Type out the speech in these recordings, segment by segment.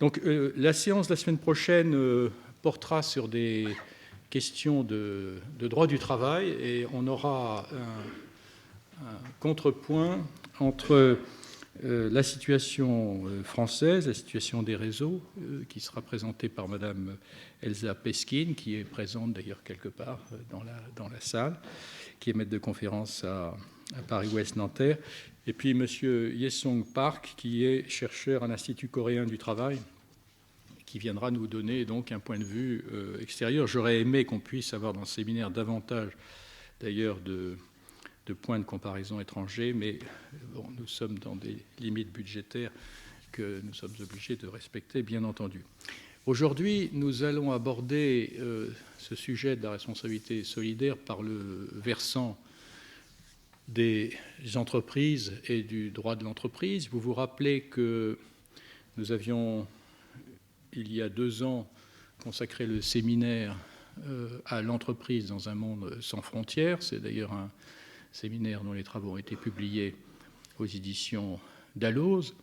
Donc la séance de la semaine prochaine portera sur des questions de droit du travail et on aura un contrepoint entre la situation française, la situation des réseaux, qui sera présentée par Madame Elsa Peskin, qui est présente d'ailleurs quelque part dans la salle, qui est maître de conférence à Paris-Ouest Nanterre, et puis Monsieur Yesong Park, qui est chercheur à l'Institut coréen du travail, qui viendra nous donner donc un point de vue extérieur. J'aurais aimé qu'on puisse avoir dans ce séminaire davantage d'ailleurs de points de comparaison étrangers, mais bon, nous sommes dans des limites budgétaires que nous sommes obligés de respecter, bien entendu. Aujourd'hui, nous allons aborder ce sujet de la responsabilité solidaire par le versant des entreprises et du droit de l'entreprise. Vous vous rappelez que nous avions, il y a 2 ans, consacré le séminaire à l'entreprise dans un monde sans frontières. C'est d'ailleurs un séminaire dont les travaux ont été publiés aux éditions Dalloz.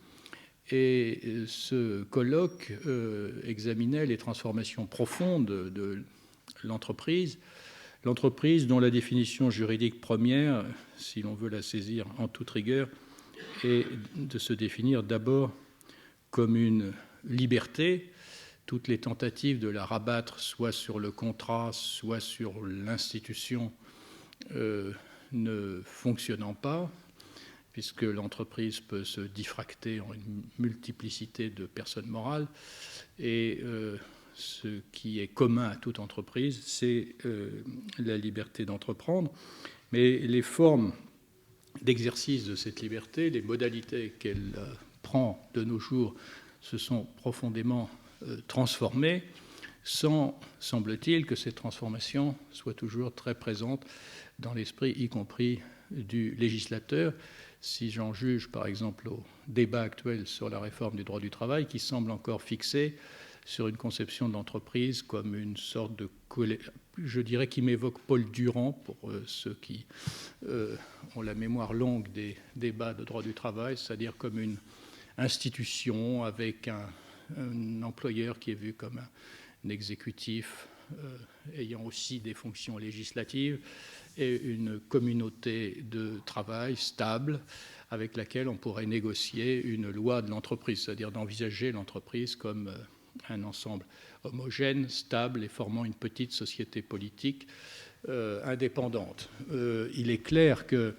Et ce colloque examinait les transformations profondes de l'entreprise, l'entreprise dont la définition juridique première, si l'on veut la saisir en toute rigueur, est de se définir d'abord comme une liberté. Toutes les tentatives de la rabattre soit sur le contrat, soit sur l'institution ne fonctionnant pas, puisque l'entreprise peut se diffracter en une multiplicité de personnes morales. Et ce qui est commun à toute entreprise, c'est la liberté d'entreprendre. Mais les formes d'exercice de cette liberté, les modalités qu'elle prend de nos jours, se sont profondément transformées, sans, semble-t-il, que cette transformation soit toujours très présente dans l'esprit, y compris du législateur, si j'en juge par exemple au débat actuel sur la réforme du droit du travail, qui semble encore fixé sur une conception de l'entreprise comme une sorte de, je dirais, qui m'évoque Paul Durand, pour ceux qui ont la mémoire longue des débats de droit du travail, c'est-à-dire comme une institution avec un employeur qui est vu comme un exécutif ayant aussi des fonctions législatives, et une communauté de travail stable avec laquelle on pourrait négocier une loi de l'entreprise, c'est-à-dire d'envisager l'entreprise comme un ensemble homogène, stable et formant une petite société politique indépendante. Il est clair que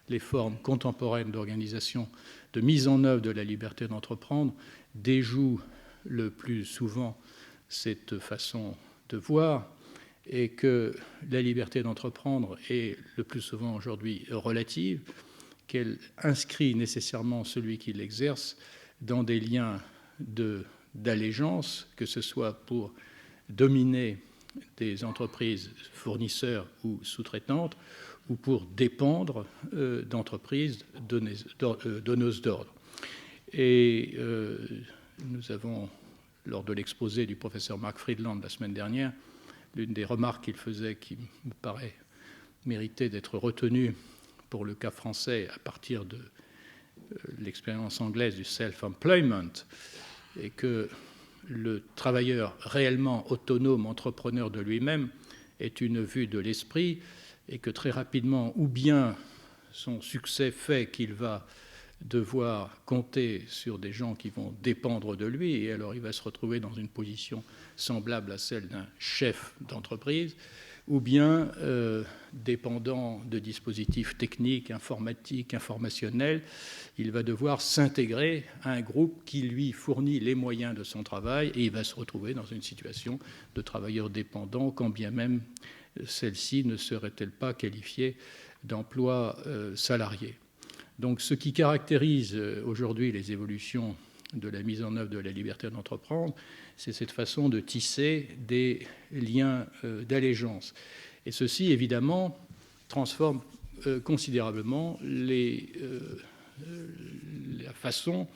les formes contemporaines d'organisation, de mise en œuvre de la liberté d'entreprendre déjouent le plus souvent cette façon de voir, et que la liberté d'entreprendre est le plus souvent aujourd'hui relative, qu'elle inscrit nécessairement celui qui l'exerce dans des liens d'allégeance, que ce soit pour dominer des entreprises fournisseurs ou sous-traitantes, ou pour dépendre d'entreprises donneuses d'ordre. Et nous avons, lors de l'exposé du professeur Mark Friedland la semaine dernière, l'une des remarques qu'il faisait qui me paraît mériter d'être retenue pour le cas français à partir de l'expérience anglaise du self-employment, et que le travailleur réellement autonome, entrepreneur de lui-même, est une vue de l'esprit, et que très rapidement, ou bien son succès fait qu'il va devoir compter sur des gens qui vont dépendre de lui, et alors il va se retrouver dans une position semblable à celle d'un chef d'entreprise, ou bien dépendant de dispositifs techniques, informatiques, informationnels, il va devoir s'intégrer à un groupe qui lui fournit les moyens de son travail, et il va se retrouver dans une situation de travailleur dépendant, quand bien même celle-ci ne serait-elle pas qualifiée d'emploi salarié. Donc ce qui caractérise aujourd'hui les évolutions de la mise en œuvre de la liberté d'entreprendre, c'est cette façon de tisser des liens d'allégeance. Et ceci, évidemment, transforme considérablement la façon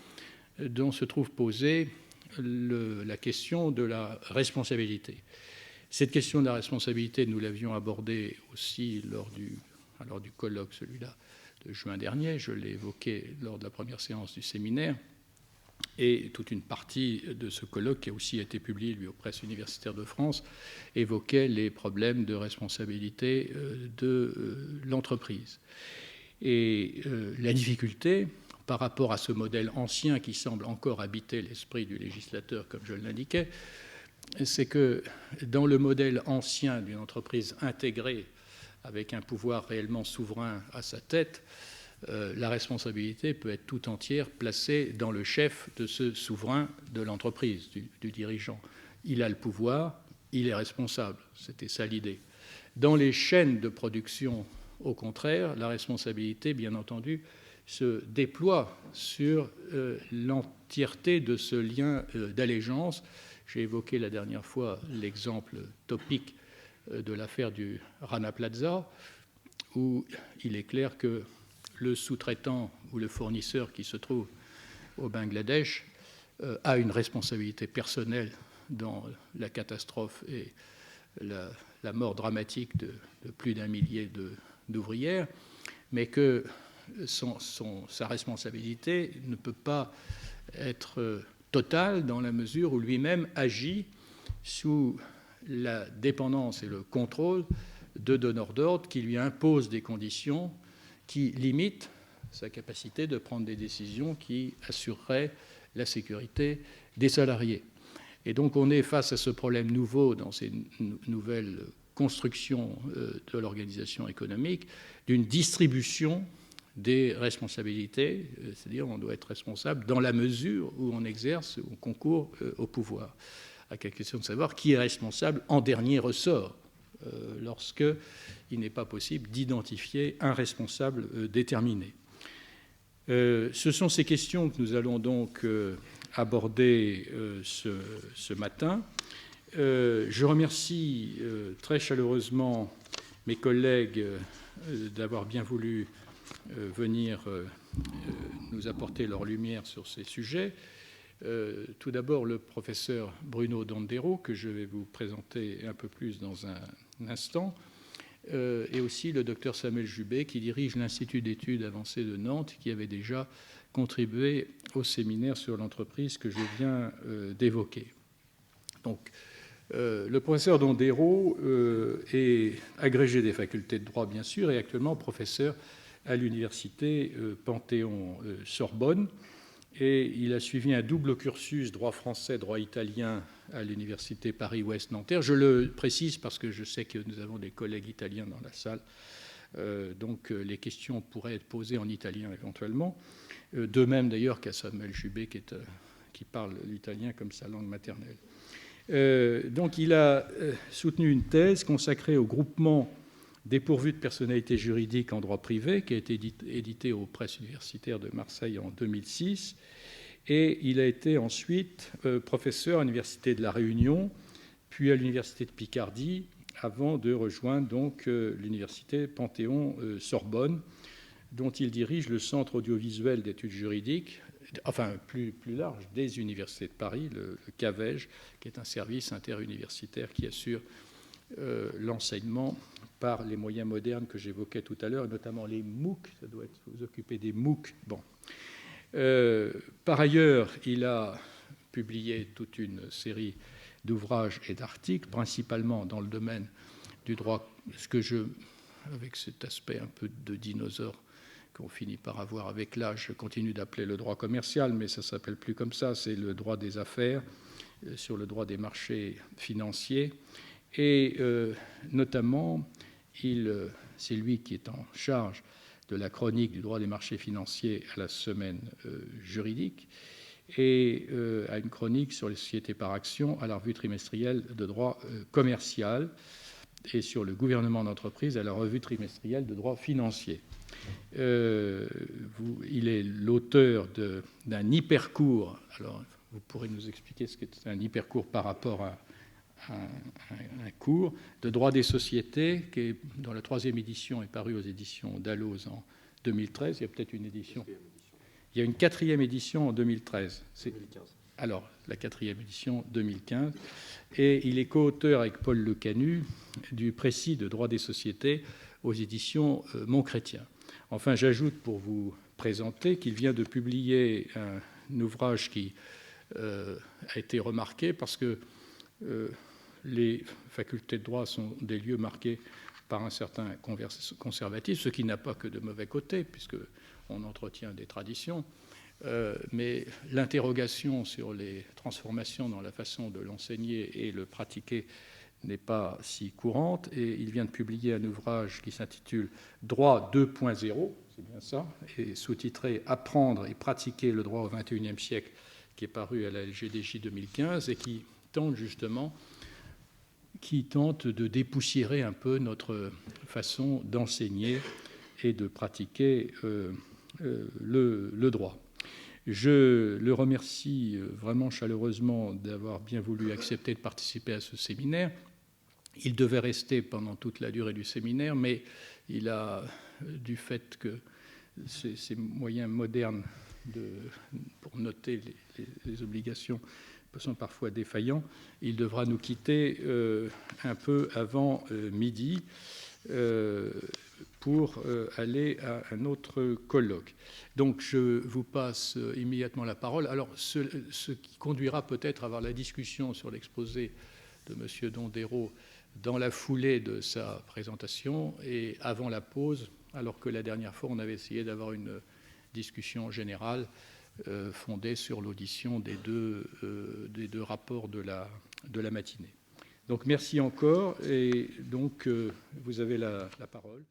dont se trouve posée la question de la responsabilité. Cette question de la responsabilité, nous l'avions abordée aussi lors du colloque, celui-là, de juin dernier, je l'ai évoqué lors de la première séance du séminaire, Et toute une partie de ce colloque, qui a aussi été publié lui aux presses universitaires de France, évoquait les problèmes de responsabilité de l'entreprise. Et la difficulté, par rapport à ce modèle ancien qui semble encore habiter l'esprit du législateur, comme je l'indiquais, c'est que dans le modèle ancien d'une entreprise intégrée avec un pouvoir réellement souverain à sa tête, la responsabilité peut être tout entière placée dans le chef de ce souverain de l'entreprise, du dirigeant. Il a le pouvoir, il est responsable. C'était ça l'idée. Dans les chaînes de production, au contraire, la responsabilité, bien entendu, se déploie sur l'entièreté de ce lien d'allégeance. J'ai évoqué la dernière fois l'exemple topique de l'affaire du Rana Plaza, où il est clair que le sous-traitant ou le fournisseur qui se trouve au Bangladesh a une responsabilité personnelle dans la catastrophe et la mort dramatique de plus d'un millier d'ouvrières, mais que sa responsabilité ne peut pas être totale dans la mesure où lui-même agit sous la dépendance et le contrôle de donneurs d'ordre qui lui imposent des conditions qui limitent sa capacité de prendre des décisions qui assureraient la sécurité des salariés. Et donc on est face à ce problème nouveau dans ces nouvelles constructions de l'organisation économique d'une distribution des responsabilités, c'est-à-dire on doit être responsable dans la mesure où on exerce, où on concourt au pouvoir. À la question de savoir qui est responsable en dernier ressort, lorsqu'il n'est pas possible d'identifier un responsable déterminé. Ce sont ces questions que nous allons donc aborder ce matin. Je remercie très chaleureusement mes collègues d'avoir bien voulu venir nous apporter leur lumière sur ces sujets. Tout d'abord, le professeur Bruno Dondero, que je vais vous présenter un peu plus dans un instant, et aussi le docteur Samuel Jubé, qui dirige l'Institut d'études avancées de Nantes, qui avait déjà contribué au séminaire sur l'entreprise que je viens d'évoquer. Donc, le professeur Dondero est agrégé des facultés de droit, bien sûr, et actuellement professeur à l'université Panthéon-Sorbonne. Et il a suivi un double cursus droit français, droit italien à l'université Paris-Ouest-Nanterre. Je le précise parce que je sais que nous avons des collègues italiens dans la salle, donc les questions pourraient être posées en italien éventuellement. De même d'ailleurs qu'à Samuel Jubé qui parle l'italien comme sa langue maternelle. Donc il a soutenu une thèse consacrée au groupement dépourvu de personnalité juridique en droit privé, qui a été édité aux presses universitaires de Marseille en 2006. Et il a été ensuite professeur à l'Université de La Réunion, puis à l'Université de Picardie, avant de rejoindre donc l'Université Panthéon-Sorbonne, dont il dirige le Centre audiovisuel d'études juridiques, enfin plus large, des universités de Paris, le CAVEJ, qui est un service interuniversitaire qui assure l'enseignement par les moyens modernes que j'évoquais tout à l'heure, notamment les MOOC. Ça doit être vous occuper des MOOC. Bon. Par ailleurs, il a publié toute une série d'ouvrages et d'articles, principalement dans le domaine du droit, avec cet aspect un peu de dinosaure qu'on finit par avoir avec l'âge, je continue d'appeler le droit commercial, mais ça ne s'appelle plus comme ça, c'est le droit des affaires, sur le droit des marchés financiers. Et notamment, c'est lui qui est en charge de la chronique du droit des marchés financiers à la semaine juridique et à une chronique sur les sociétés par actions à la revue trimestrielle de droit commercial et sur le gouvernement d'entreprise à la revue trimestrielle de droit financier. Il est l'auteur d'un hypercours. Alors, vous pourrez nous expliquer ce qu'est un hypercours par rapport à un cours de droit des sociétés qui est dans la 3e édition est paru aux éditions Dalloz en 2013. Il y a peut-être une édition. Il y a une 4e édition en 2013. 2015. Alors, la 4e édition 2015. Et il est co-auteur avec Paul Lecanu du précis de droit des sociétés aux éditions Montchrétien. Enfin, j'ajoute pour vous présenter qu'il vient de publier un ouvrage qui a été remarqué parce que les facultés de droit sont des lieux marqués par un certain conservatisme, ce qui n'a pas que de mauvais côtés, puisqu'on entretient des traditions. Mais l'interrogation sur les transformations dans la façon de l'enseigner et le pratiquer n'est pas si courante. Et il vient de publier un ouvrage qui s'intitule « Droit 2.0 », c'est bien ça, et sous-titré « Apprendre et pratiquer le droit au XXIe siècle », qui est paru à la LGDJ 2015 et qui tente justement de dépoussiérer un peu notre façon d'enseigner et de pratiquer le droit. Je le remercie vraiment chaleureusement d'avoir bien voulu accepter de participer à ce séminaire. Il devait rester pendant toute la durée du séminaire, mais il a, du fait que ces moyens modernes pour noter les obligations sont parfois défaillants, il devra nous quitter un peu avant midi pour aller à un autre colloque. Donc je vous passe immédiatement la parole. Alors ce qui conduira peut-être à avoir la discussion sur l'exposé de M. Dondero dans la foulée de sa présentation et avant la pause, alors que la dernière fois on avait essayé d'avoir une discussion générale fondée sur l'audition des deux rapports de la matinée. Donc merci encore et donc vous avez la parole.